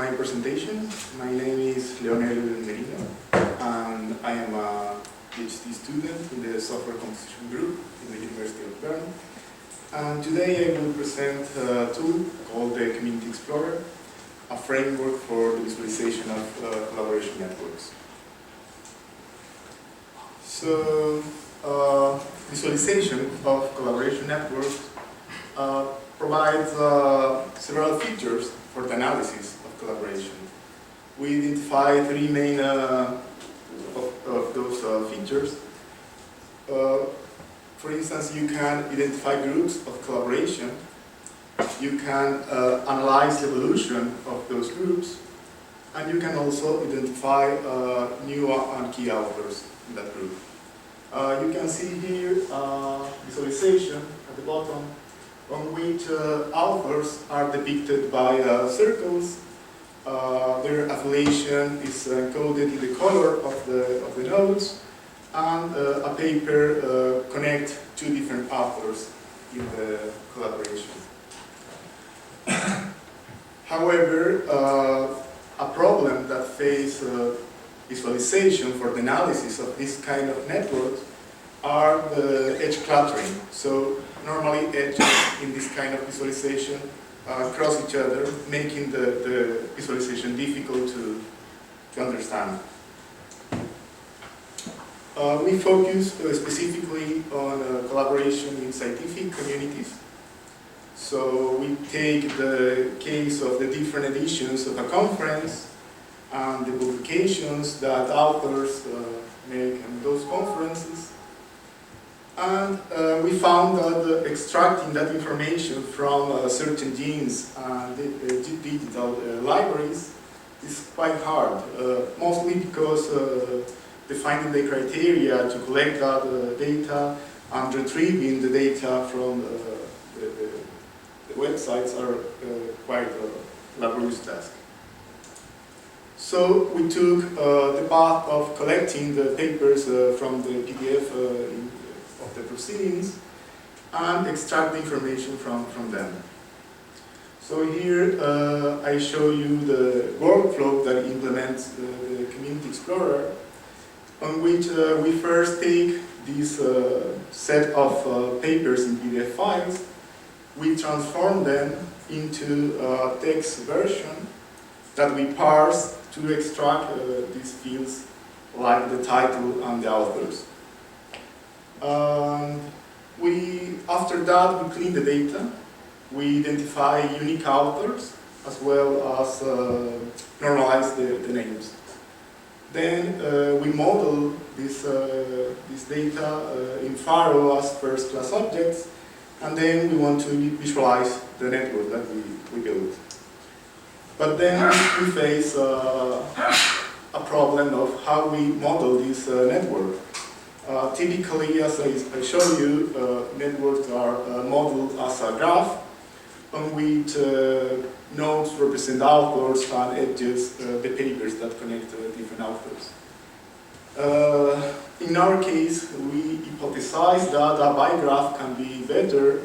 my presentation. My name is Leonel Merino, and I am a PhD student in the Software Composition Group in the University of Bern. And today I will present a tool called the CommunityExplorer, a framework for the visualization of collaboration networks. So, visualization of collaboration networks provides several features for the analysis of collaboration. We identify three main of those features. For instance, you can identify groups of collaboration. You can analyze the evolution of those groups, and you can also identify new and key authors in that group. You can see here visualization at the bottom on which authors are depicted by circles. Their affiliation is encoded in the color of the nodes, and a paper connects two different authors in the collaboration. However, a problem that faces visualization for the analysis of this kind of networks are the edge cluttering. So normally edges in this kind of visualization cross each other, making the visualization difficult to understand. We focus specifically on collaboration in scientific communities. So we take the case of the different editions of a conference and the publications that authors make in those conferences. And we found that extracting that information from certain genes and digital libraries is quite hard, mostly because defining the criteria to collect that data and retrieving the data from the websites are quite a laborious task. So we took the path of collecting the papers from the PDF of the proceedings and extract the information from them. So here I show you the workflow that implements the CommunityExplorer, on which we first take this set of papers in PDF files. We transform them into a text version that we parse to extract these fields like the title and the authors. After that, we clean the data. We identify unique authors as well as normalize the names. Then we model this data in Faro as first-class objects, and then we want to visualize the network that we built. But then we face a problem of how we model this network. Typically, as I show you, networks are modeled as a graph on which nodes represent authors and edges the papers that connect different authors. In our case, we hypothesize that a bigraph can be better,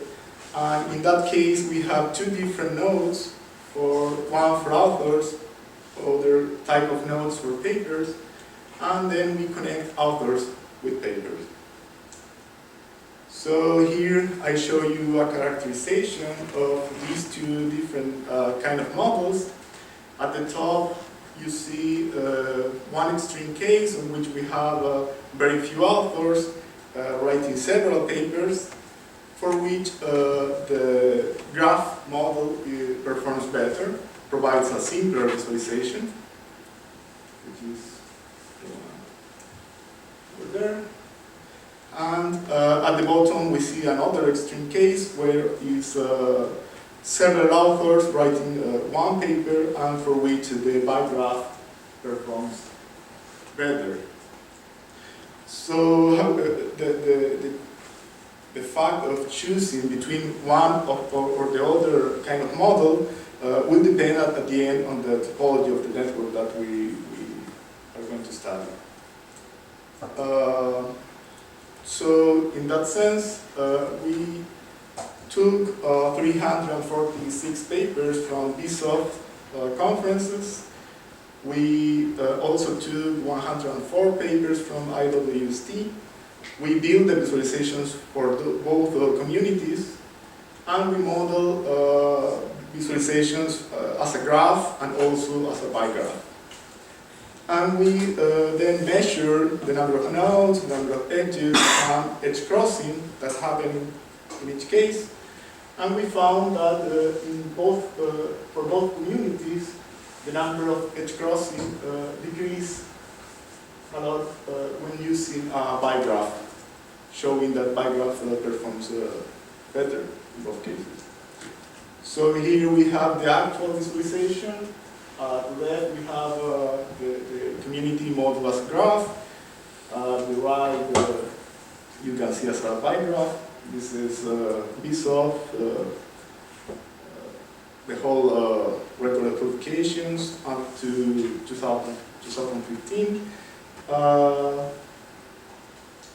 and in that case we have two different nodes, one for authors, other type of nodes for papers, and then we connect authors with papers. So here I show you a characterization of these two different kind of models. At the top you see one extreme case in which we have very few authors writing several papers, for which the graph model performs better, provides a simpler visualization, which is over there. And at the bottom we see another extreme case where is several authors writing one paper and for which the bigraph performs better. So the fact of choosing between one or the other kind of model will depend at the end on the topology of the network that we are going to study. So in that sense, we took 346 papers from BSOFT conferences. We also took 104 papers from IWST. We built the visualizations for both communities, and we model visualizations as a graph and also as a bar graph. And we then measure the number of nodes, the number of edges, and edge crossing that happen in each case. And we found that for both communities, the number of edge crossing decreased a lot when using a bar graph, showing that bar graph performs better in both cases. So here we have the actual visualization. To the left we have the community model as a graph. The right you can see as a bar graph. This is BSOF, the whole record applications up to 2015.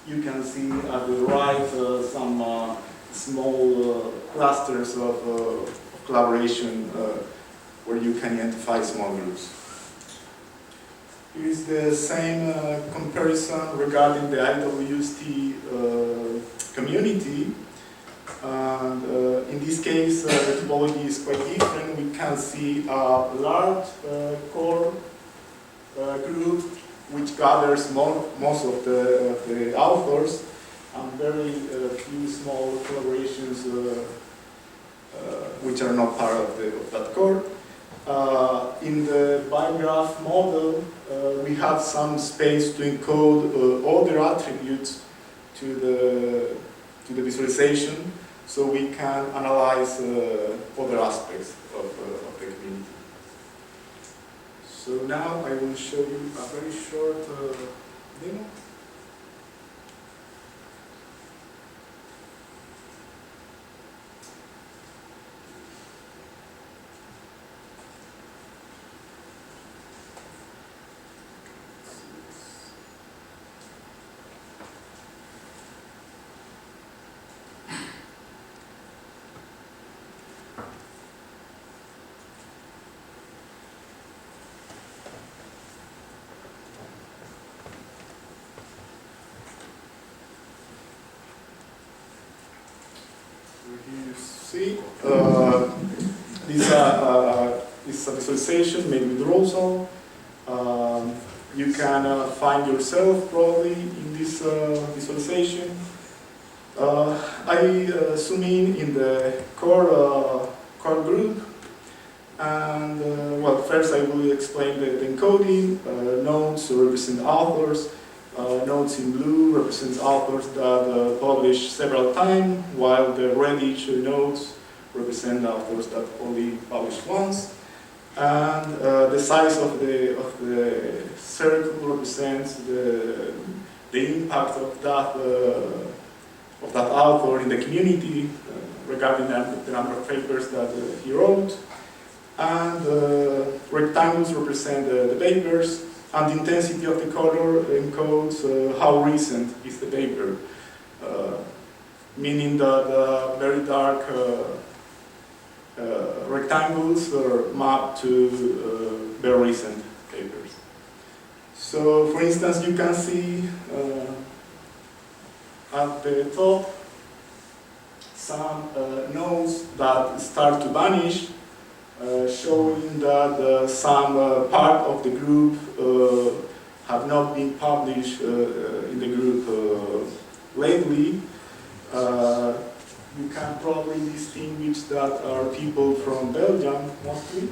You can see at the right some small clusters of collaboration where you can identify small groups. Here is the same comparison regarding the IWST community. And in this case, the topology is quite different. We can see a large core group which gathers most of the authors, and very few small collaborations which are not part of that core. In the bar graph model, we have some space to encode other attributes to the visualization, so we can analyze other aspects of the community. So now I will show you a very short demo. Here you see this is a visualization made with Rosal. You can find yourself probably in this visualization. I zoom in the core group, and well, first I will explain the encoding. Nodes represent authors. Nodes in blue represents authors that publish several times, while the reddish nodes represent authors that only publish once. And the size of the circle represents the impact of that author in the community regarding the number of papers that he wrote. And rectangles represent the papers. And the intensity of the color encodes how recent is the paper, meaning that very dark rectangles are mapped to very recent papers. So, for instance, you can see at the top some nodes that start to vanish, showing that some part of the group have not been published in the group lately. You can probably distinguish that are people from Belgium mostly.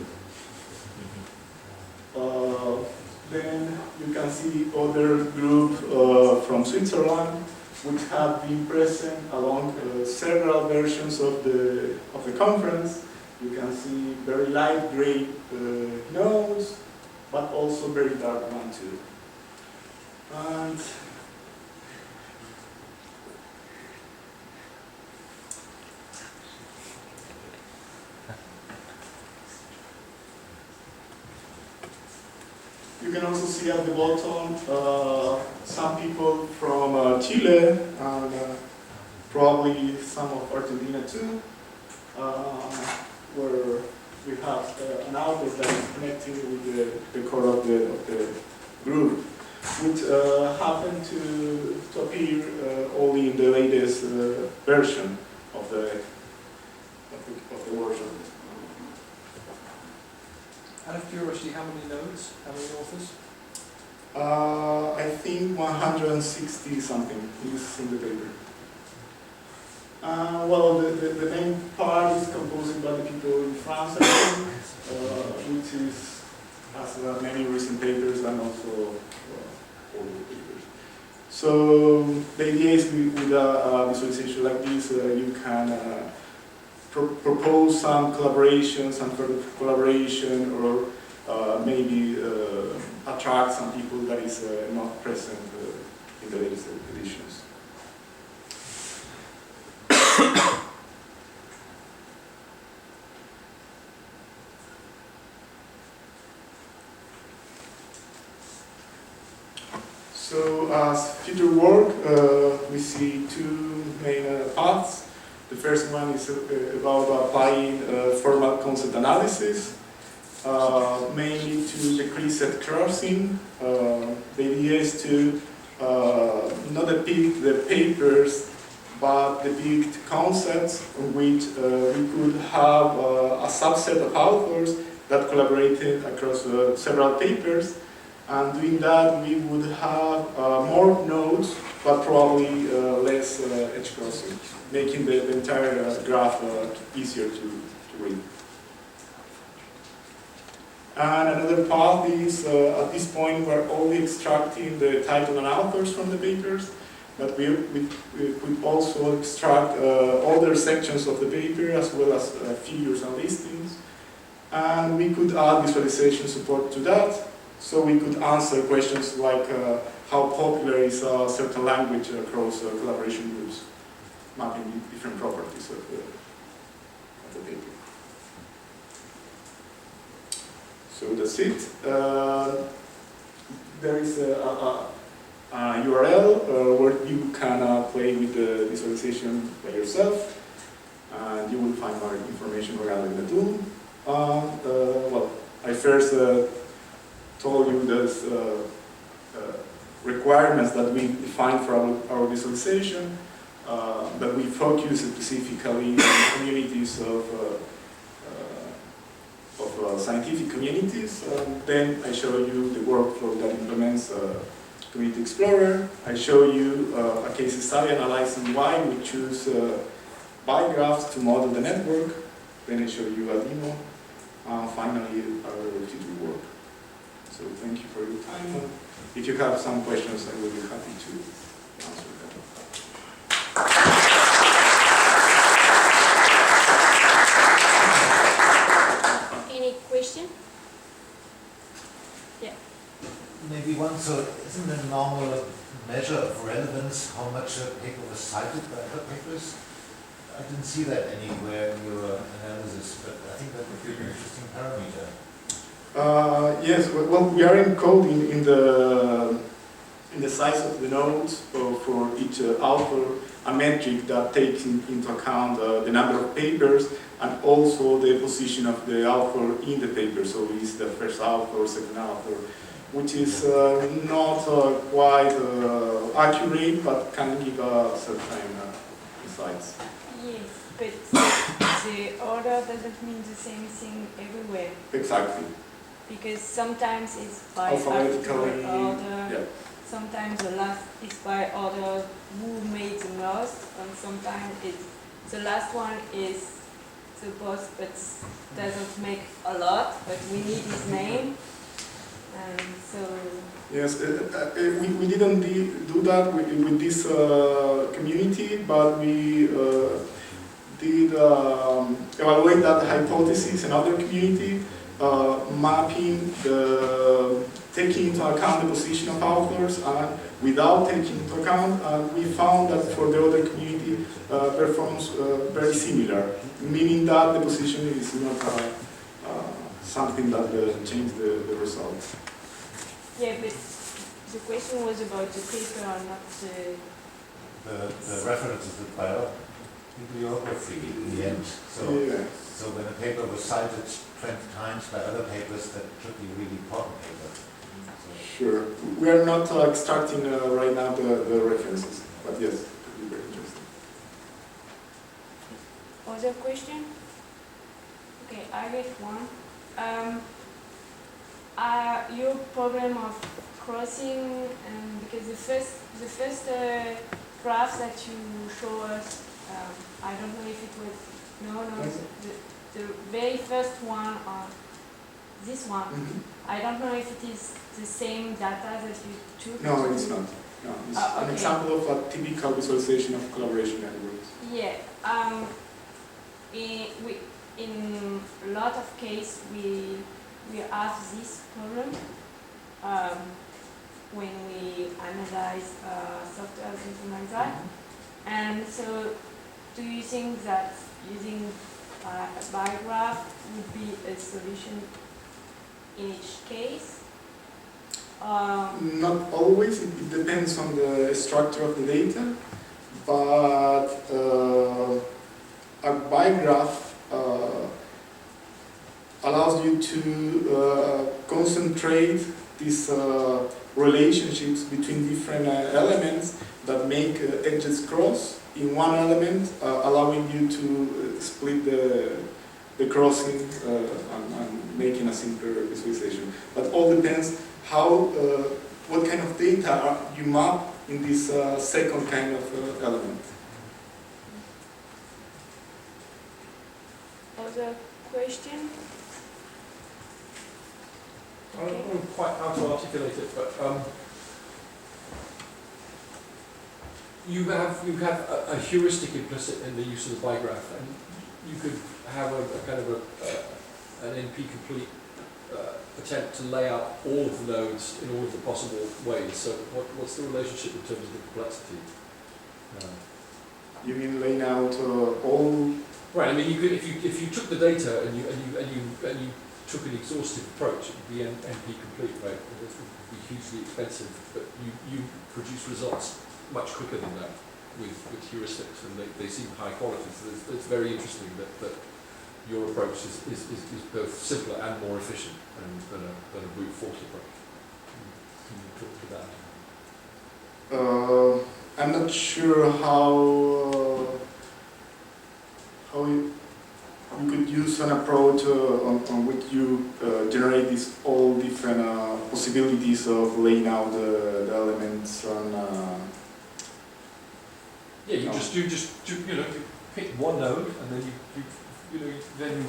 Then you can see other group from Switzerland, which have been present along several versions of the conference. You can see very light gray nodes, but also very dark one too. And you can also see at the bottom some people from Chile and probably some of Argentina too. Were we have an author that is connecting with the core of the group, which happen to appear only in the latest version of the version. Out of curiosity, how many nodes? How many authors? I think 160 something is in the paper. Well, the main part is composed by the people in France, I think, which has many recent papers and also older papers. So the idea is with a visualization like this, you can propose some collaboration, some further collaboration, or maybe attract some people that is not present in the latest editions. So as future work, we see two main paths. The first one is about applying formal concept analysis, mainly to decrease set crossing. The idea is to not depict the papers, but depict concepts on which we could have a subset of authors that collaborated across several papers. And doing that, we would have more nodes, but probably less edge crossing, making the entire graph easier to read. And another path is, at this point, we're only extracting the title and authors from the papers, but we could also extract other sections of the paper, as well as figures and listings. And we could add visualization support to that. So we could answer questions like how popular is a certain language across collaboration groups, mapping different properties of the paper. So that's it. There is a URL where you can play with the visualization by yourself, and you will find more information regarding the tool. Well, I first told you those requirements that we defined for our visualization, that we focus specifically on communities of scientific communities. Then I show you the workflow that implements CommunityExplorer. I show you a case study analyzing why we choose bar graphs to model the network. Then I show you a demo. Finally, our future work. So thank you for your time. If you have some questions, I will be happy to answer them. Any question? Yeah. Maybe one, so isn't a normal measure of relevance how much a paper was cited by other papers? I didn't see that anywhere in your analysis, but I think that would be an interesting parameter. Yes, well, we are encoding in the size of the nodes for each author a metric that takes into account the number of papers and also the position of the author in the paper. So is the first author, second author, which is not quite accurate, but can give certain insights. Yes, but the order doesn't mean the same thing everywhere. Exactly. Because sometimes it's by Alphabetically, order, yeah. Sometimes the last is by order who made the most, and sometimes it's the last one is the boss but doesn't make a lot, but we need his name. And so Yes, we didn't do that with this community, but we did evaluate that hypothesis in other community, mapping taking into account the position of authors and without taking into account, we found that for the other community performs very similar, meaning that the position is not something that changed the result. yeah, but the question was about the paper and not The references by bibliography in the end. So, Yeah. so when a paper was cited 20 times by other papers, that should be a really important paper. So, Sure. We are not extracting right now the references, but yes, it could be very interesting. Other question? Okay, I get one. Your problem of crossing, because the first graph that you show us, I don't know if it was the very first one or this one. I don't know if it is the same data that you took. No, it's not. No, it's an Okay. example of a typical visualization of collaboration networks. Yeah. In a lot of cases we have this problem when we analyze software and something like that. And so, do you think that using a bar graph would be a solution in each case? Not always, it depends on the structure of the data, but a bar graph allows you to concentrate these relationships between different elements that make edges cross in one element, allowing you to split the crossing and making a simpler visualization. But all depends how, what kind of data you map in this second kind of element. Other question? I don't know quite how to articulate it, but you have a heuristic implicit in the use of the bigraph, and you could have a kind of an NP-complete attempt to lay out all of the nodes in all of the possible ways. So what's the relationship in terms of the complexity? You mean laying out all? Right. I mean, you could, if you took the data and you took an exhaustive approach, it would be NP complete, right? It would be hugely expensive, but you produce results much quicker than that with heuristics, and they seem high quality. So it's very interesting that your approach is both simpler and more efficient than a brute force approach. Can you talk to that? I'm not sure how you could use an approach on which you generate these all different possibilities of laying out the elements on. Yeah, you pick one node, and then you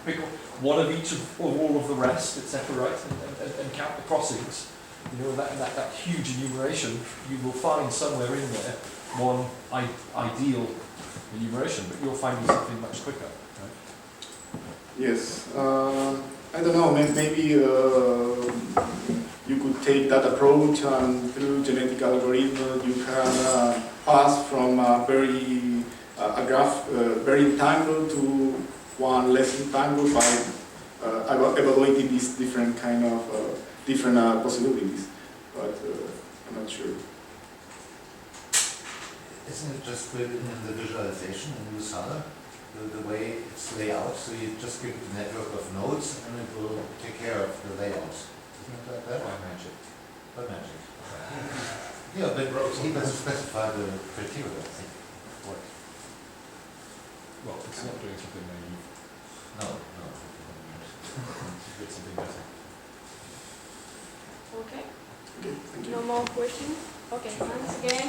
pick one of each of all of the rest, etc., right, and count the crossings. You know, that huge enumeration, you will find somewhere in there one ideal enumeration, but you're finding something much quicker, right? Yes, I don't know, maybe you could take that approach and through genetic algorithm you can pass from a graph very entangled to one less entangled by evaluating these different kind of possibilities, but I'm not sure. isn't it just built in the visualization in USADA? The way it's laid out, so you just give it a network of nodes and it will take care of the layouts. Isn't it like that? By magic. By magic. Yeah, but he doesn't specify the criteria, I think. What? Well, it's not doing something naive. No. It's something better. Okay. Okay, thank you. No more questions? Okay, thanks again.